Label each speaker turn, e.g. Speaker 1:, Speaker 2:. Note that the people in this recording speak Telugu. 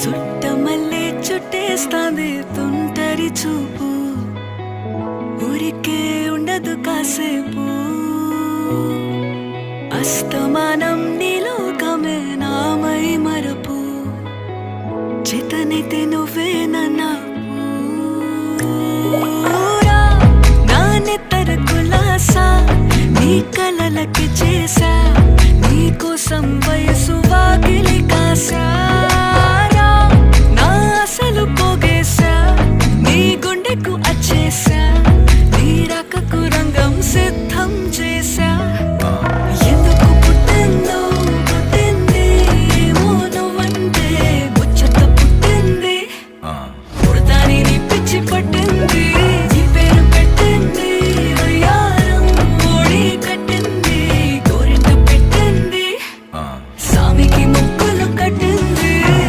Speaker 1: చుట్టమల్లే చుట్టేస్తాంది తుంటరి చూపు, ఊరికే ఉండదు కాసేపు. అస్తమానం నీలోకమే నామై మరపు, చేతనైతే నువ్వే నన్నా